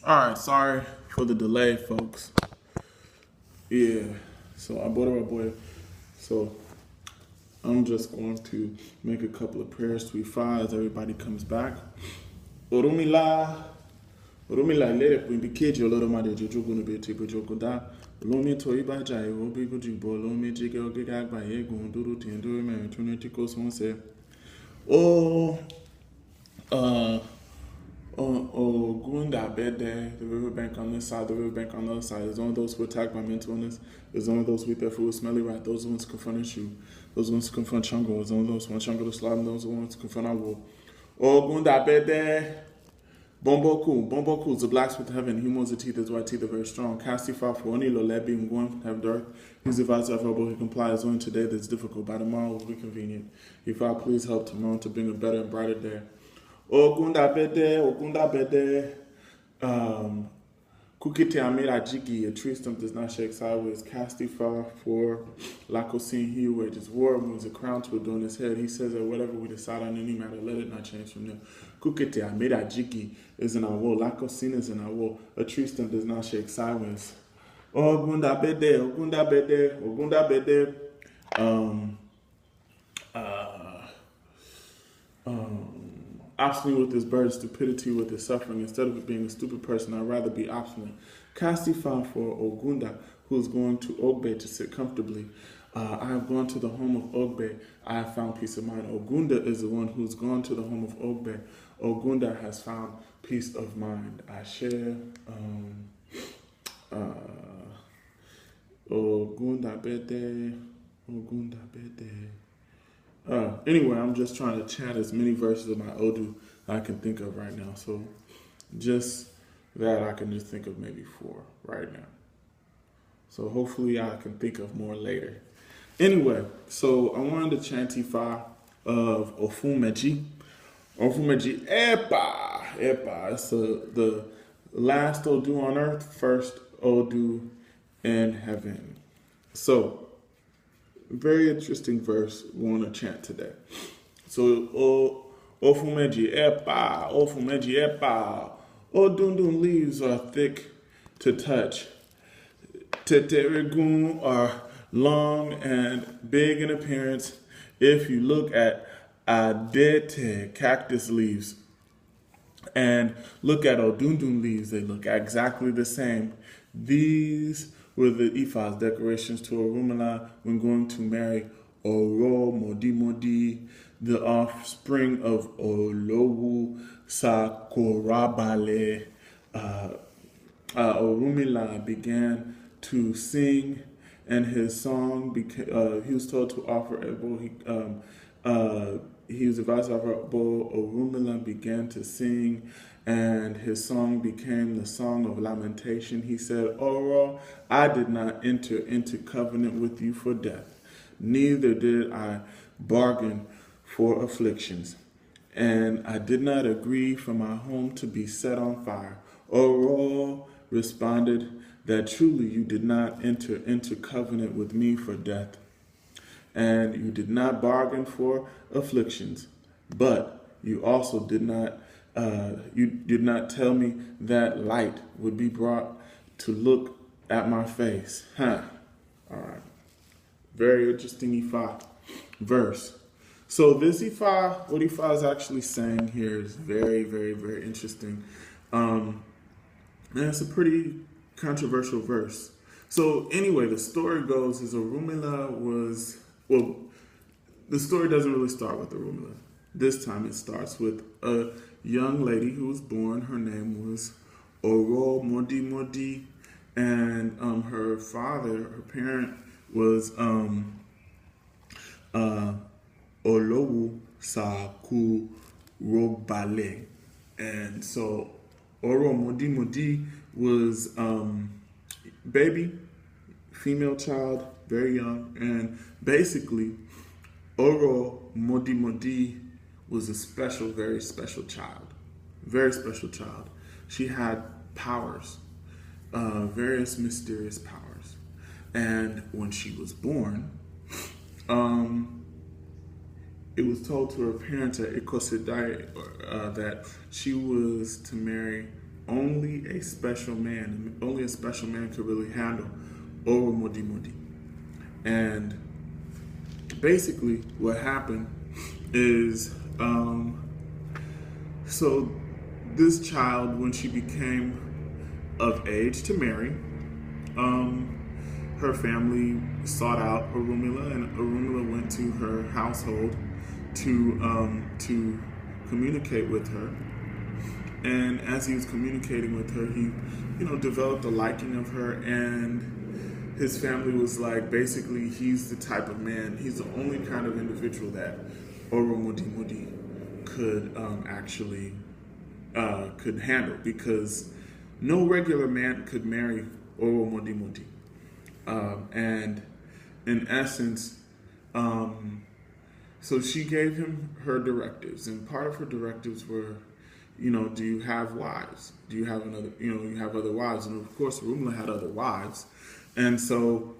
All right, sorry for the delay, folks. Yeah, so I bought her a boy. So I'm just going to make a couple of prayers to Ifa as everybody comes back. Orumila, Orumila, lere pwimbi keji oloro made jojogo no bete bojogo da. Lomi to iba jai obi gojibo lomi jige ogega agba yegun duru tinduru me tuneti ko sonse. Oh, uh, Gunda Bede, the riverbank on this side, the riverbank on the other side. Is one of those who are attacked by mental illness. Is one of those with their food smelly rat. Those are the ones who confront issue. Those are the ones who confront Chungo. Is one of those who want Chungo to slide. Those are the ones who confront our war. Oh, Gunda Bede. Bomboku. Bomboku is the blacksmith of heaven. He moves the teeth, his white teeth are very strong. Castify for Oni Lolebi and going have dirt. He's advised of elbow. He complies on today that's difficult. By tomorrow will be convenient. If I please help tomorrow to bring a better and brighter day. Ogunda Bede. Kukite Amira Jiki, a tree stump does not shake sideways. Castify for Lakosin, he who wages war, moves a crown to adorn his head. He says that whatever we decide on any matter, let it not change from there. Kukite Amira Jiki is in our war. Lakosin is in our war. A tree stump does not shake sideways. Ogunda Bede. Um, Obstinate with his burden, stupidity with his suffering. Instead of being a stupid person, I'd rather be obstinate. Castify for Ogunda, who is going to Ogbe to sit comfortably. I have gone to the home of Ogbe. I have found peace of mind. Ogunda is the one who's gone to the home of Ogbe. Ogunda has found peace of mind. I share. Ogunda Bede. Ogunda Bede. Anyway, I'm just trying to chant as many verses of my Odu I can think of right now. So just that I can just think of maybe 4 right now. So hopefully I can think of more later. Anyway, so I wanted to chant Ifa of Ofun meji. Ofun meji, Epa. It's the last Odu on earth, first Odu in heaven. So very interesting verse we want to chant today. So, Ofumeji epa. Odundun leaves are thick to touch. Teteregun are long and big in appearance. If you look at Adete cactus leaves and look at Odundun leaves, they look exactly the same. These were the Ifa's decorations to Orumila when going to marry Oro Modi, the offspring of Olowu Sakorabale. Orumila began to sing, and his song he was told to offer Ebo. He was advised to offer Ebo. Orumila began to sing, and his song became the song of lamentation. He said, Oro, I did not enter into covenant with you for death, neither did I bargain for afflictions, and I did not agree for my home to be set on fire. Oro responded that truly you did not enter into covenant with me for death, and you did not bargain for afflictions, but you also did not tell me that light would be brought to look at my face. All right. Very interesting Ifa verse. So this Ifa, what Ifa is actually saying here is very, very, very interesting. And it's a pretty controversial verse. So anyway, the story goes is Orumila was, well, the story doesn't really start with Orumila. This time it starts with a young lady who was born. Her name was Oro Modi, and her parent was Olowu Sakurobale. And so Oro Modi was baby, female child, very young, and basically Oro Modi was a special, very special child. Very special child. She had powers, various mysterious powers. And when she was born, it was told to her parents at Ikosedai that she was to marry only a special man could really handle Oro Modi Modi. And basically what happened is, so this child, when she became of age to marry, her family sought out Orunmila, and Orunmila went to her household to communicate with her. And as he was communicating with her, he, developed a liking of her, and his family was like, basically, he's the type of man, he's the only kind of individual that Oro Modi Modi could actually could handle, because no regular man could marry Oro Modi Modi. And in essence, so she gave him her directives, and part of her directives were, do you have wives? Do you have another, you have other wives? And of course, Orunmila had other wives. And so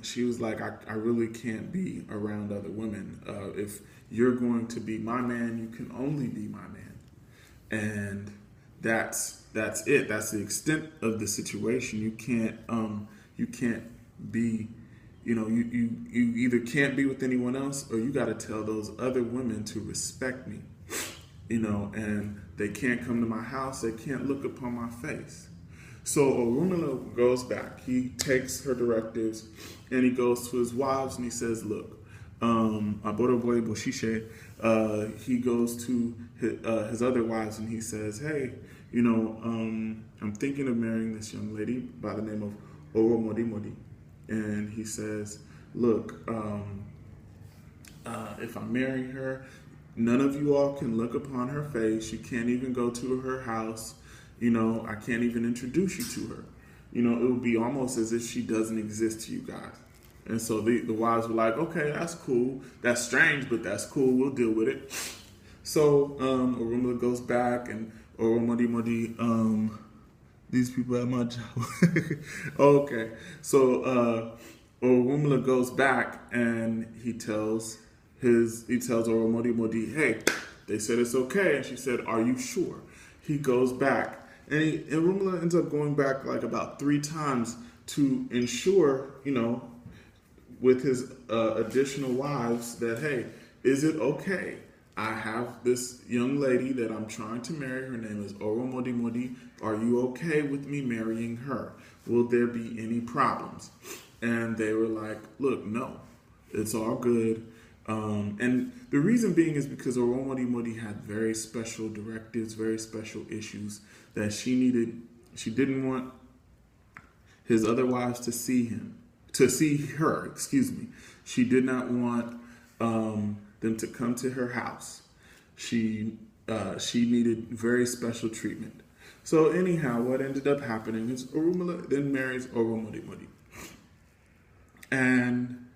she was like, I really can't be around other women. If you're going to be my man, you can only be my man. And that's it. That's the extent of the situation. You can't be, you either can't be with anyone else, or you got to tell those other women to respect me, and they can't come to my house. They can't look upon my face. So Orunmila goes back. He takes her directives, and he goes to his wives, and he says, look, Aboroboy Boshishe, he goes to his other wives, and he says, hey, I'm thinking of marrying this young lady by the name of Oro Modi Modi. And he says, look, if I marry her, none of you all can look upon her face. You can't even go to her house. I can't even introduce you to her. It would be almost as if she doesn't exist to you guys. And so the wives were like, okay, that's cool. That's strange, but that's cool. We'll deal with it. So Orunmila goes back, and Oro Modi Modi, these people at my job. Okay. So Orunmila goes back, and he tells Oro Modi Modi, hey, they said it's okay. And she said, are you sure? He goes back, and Orunmila ends up going back like about 3 times to ensure, with his additional wives, that, hey, is it okay? I have this young lady that I'm trying to marry. Her name is Oro Modi Modi. Are you okay with me marrying her? Will there be any problems? And they were like, look, no, it's all good. And the reason being is because Oro Modi Modi had very special directives, very special issues that she needed. She didn't want his other wives to see her. She did not want them to come to her house. She needed very special treatment. So anyhow, what ended up happening is Orunmila then marries Oro Modi Modi. And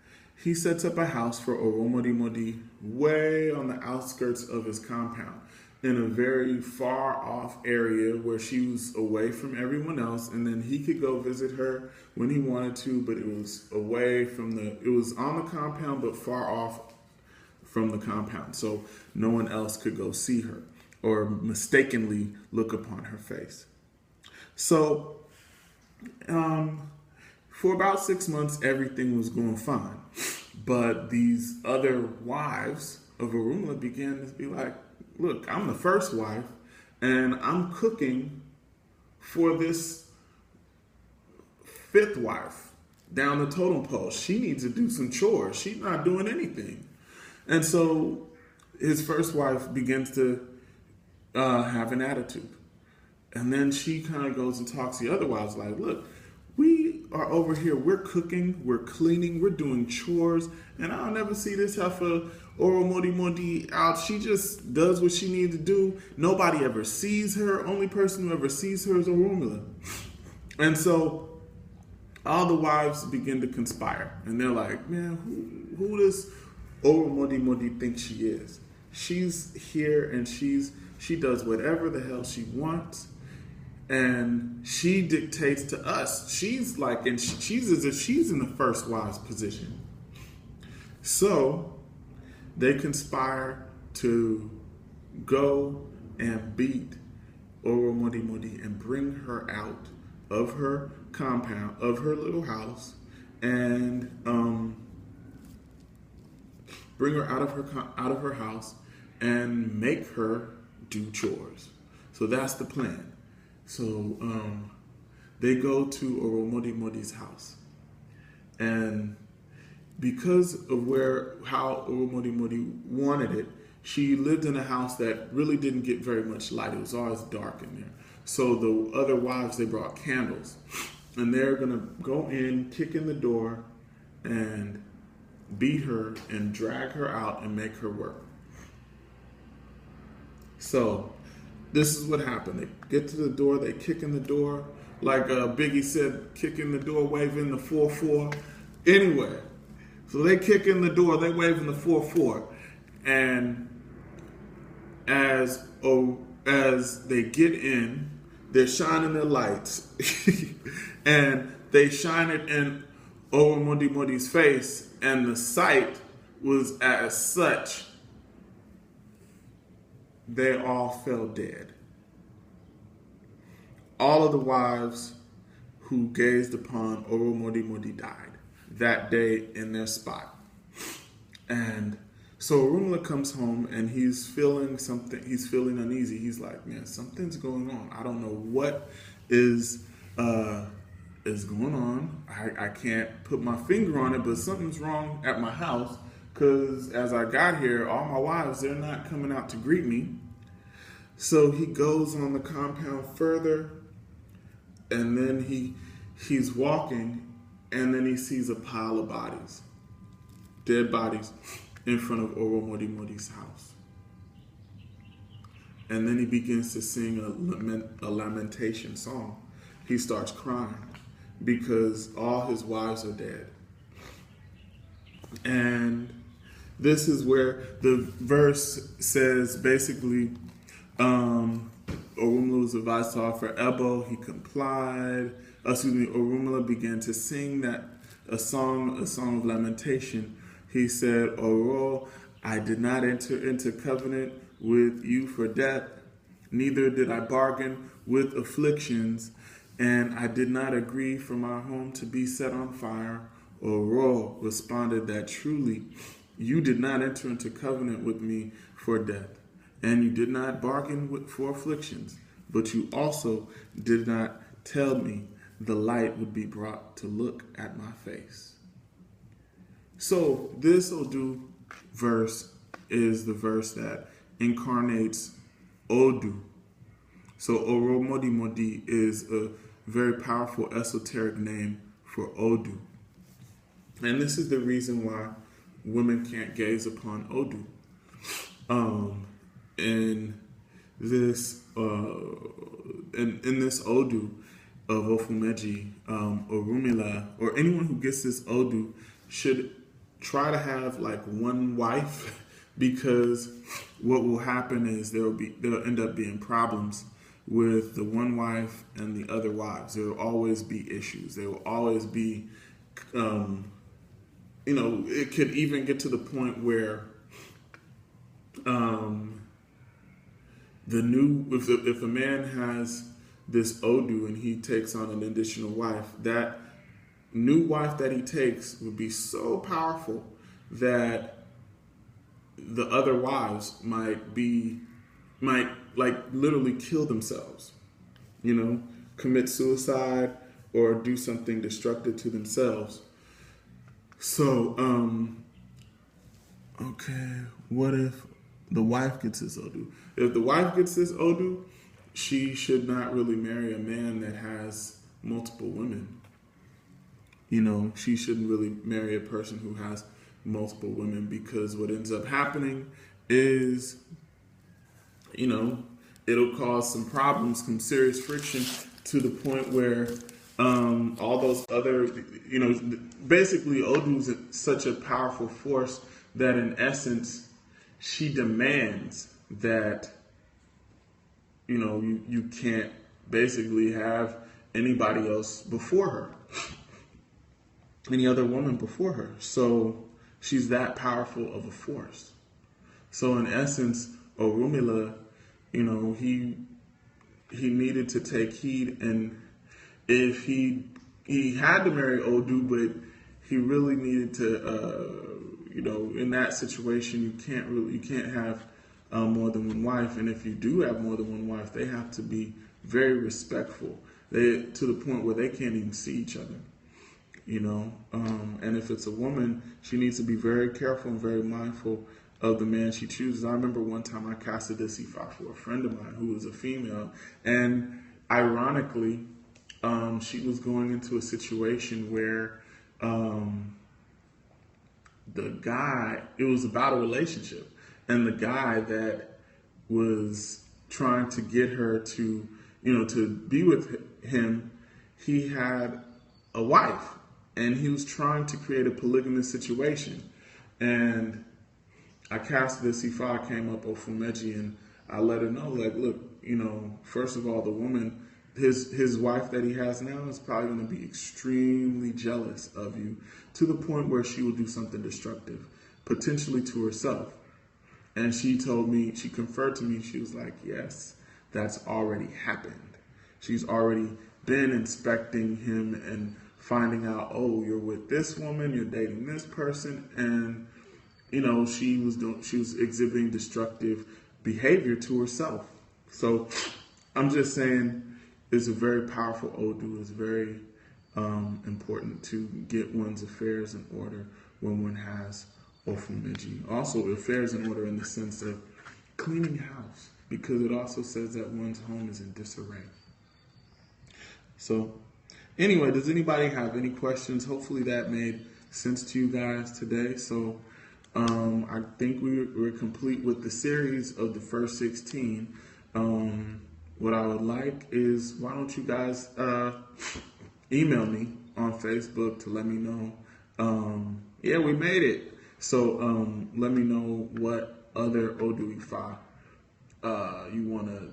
he sets up a house for Oro Modi Modi way on the outskirts of his compound, in a very far off area where she was away from everyone else, and then he could go visit her when he wanted to, but it was away from it was on the compound, but far off from the compound, so no one else could go see her or mistakenly look upon her face. So for about 6 months, everything was going fine. But these other wives of Orunmila began to be like, look, I'm the first wife, and I'm cooking for this 5th wife down the totem pole. She needs to do some chores. She's not doing anything. And so his first wife begins to have an attitude. And then she kind of goes and talks to the other wives like, look, we are over here, we're cooking, we're cleaning, we're doing chores, and I'll never see this heifer Oro Modi Modi out. She just does what she needs to do. Nobody ever sees her. Only person who ever sees her is Orunmila. And so all the wives begin to conspire, and they're like, man, who does Oro Modi Modi think she is? She's here, and she does whatever the hell she wants. And she dictates to us. She's like, and she's as if she's in the first wife's position. So they conspire to go and beat Oromodimodi and bring her out of her compound, of her little house, and bring her out of her house and make her do chores. So that's the plan. So they go to Oromodimodi's house, and because of how Oromodimodi wanted it, she lived in a house that really didn't get very much light. It was always dark in there. So the other wives, they brought candles, and they're gonna go in, kick in the door, and beat her and drag her out and make her work. So this is what happened. They get to the door, they kick in the door, like Biggie said, kick in the door, waving the 4-4. Anyway, so they kick in the door, they waving the 4-4, and as they get in, they're shining their lights, and they shine it in Oromodimodi's face, and the sight was as such, they all fell dead. All of the wives who gazed upon Oromodimodi died that day in their spot. And so Orunmila comes home and he's feeling uneasy. He's like, man, something's going on. I don't know what is going on. I can't put my finger on it, but something's wrong at my house, because as I got here, all my wives, they're not coming out to greet me. So he goes on the compound further, and then he's walking, and then he sees a pile of bodies, dead bodies, in front of Oromodimodi's house. And then he begins to sing a lamentation song. He starts crying because all his wives are dead. And this is where the verse says, basically, Orunmila was advised to offer Ebo. He complied. Orunmila began to sing a song of lamentation. He said, Oro, I did not enter into covenant with you for death, neither did I bargain with afflictions, and I did not agree for my home to be set on fire. Oro responded that truly you did not enter into covenant with me for death, and you did not bargain for afflictions, but you also did not tell me the light would be brought to look at my face. So this Odu verse is the verse that incarnates Odu. So Oromodimodi is a very powerful esoteric name for Odu. And this is the reason why women can't gaze upon Odu. In this Odu of Ofun meji, Orunmila, or anyone who gets this Odu should try to have like one wife, because what will happen is there'll end up being problems with the one wife and the other wives. There will always be issues. There will always be, it could even get to the point where if a man has this Odu and he takes on an additional wife, that new wife that he takes would be so powerful that the other wives might literally kill themselves, commit suicide or do something destructive to themselves. So, what if the wife gets this Odu? If the wife gets this Odu, she should not really marry a man that has multiple women. She shouldn't really marry a person who has multiple women, because what ends up happening is, it'll cause some problems, some serious friction, to the point where all those other, basically Odu is such a powerful force that in essence, she demands that, you can't basically have anybody else before her. Any other woman before her. So she's that powerful of a force. So in essence, Orunmila, he he needed to take heed, and if he had to marry Odu, but he really needed to, in that situation, you can't have more than one wife, and if you do have more than one wife, they have to be very respectful, to the point where they can't even see each other. And if it's a woman, she needs to be very careful and very mindful of the man she chooses. I remember one time I casted this Ifa for a friend of mine who was a female, and ironically, she was going into a situation where the guy, it was about a relationship, and the guy that was trying to get her to, to be with him, he had a wife, and he was trying to create a polygamous situation. And I cast this Ifa, came up Ofun meji, and I let her know, like, look, first of all, the woman, his wife that he has now is probably going to be extremely jealous of you, to the point where she will do something destructive, potentially to herself. And she told me, she conferred to me, she was like, yes, that's already happened. She's already been inspecting him and finding out, oh, you're with this woman, you're dating this person, and she was exhibiting destructive behavior to herself. So I'm just saying, it's a very powerful Odu. It's very important to get one's affairs in order when one has Ofun meji. Also, affairs in order in the sense of cleaning house, because it also says that one's home is in disarray. So anyway, does anybody have any questions? Hopefully that made sense to you guys today. So I think we're complete with the series of the first 16. What I would like is, why don't you guys email me on Facebook to let me know. Yeah, we made it. So let me know what other Odu Ifa you want to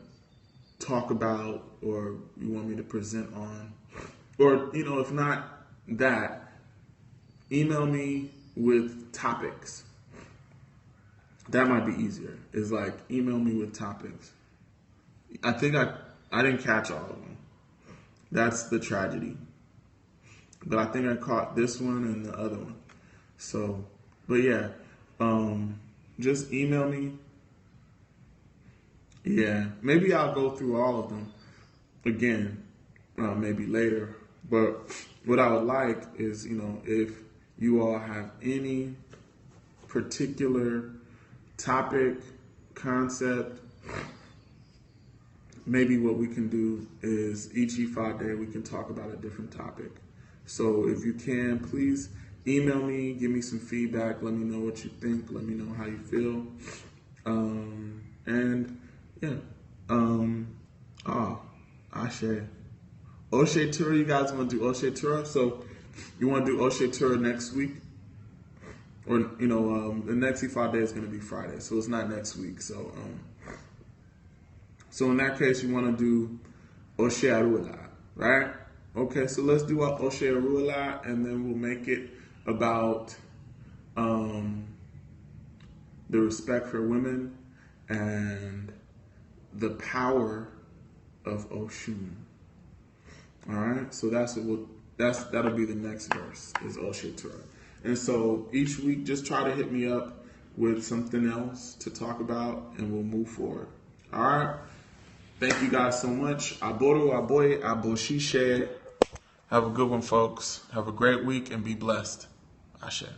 talk about, or you want me to present on. Or, if not that, email me with topics. That might be easier. It's like, email me with topics. I think I didn't catch all of them. That's the tragedy. But I think I caught this one and the other one. So, but yeah, just email me. Yeah, maybe I'll go through all of them again, maybe later. But what I would like is, if you all have any particular topic, concept, maybe what we can do is each Ifa day we can talk about a different topic. So if you can, please email me, give me some feedback, let me know what you think, let me know how you feel. And yeah, Ashe. Oshe Tura, you guys want to do Oshe Tura? So you want to do Oshe Tura next week? Or, the next Ifa day is going to be Friday, so it's not next week. So, so in that case, you want to do Oshe Arula, right? Okay, so let's do our Oshe Arula, and then we'll make it about the respect for women and the power of Oshun. All right, so that'll be the next verse, is Oshe Tura. And so each week, just try to hit me up with something else to talk about, and we'll move forward. All right. Thank you guys so much. Aboru, aboye, aboshishe. Have a good one, folks. Have a great week and be blessed. Ashe.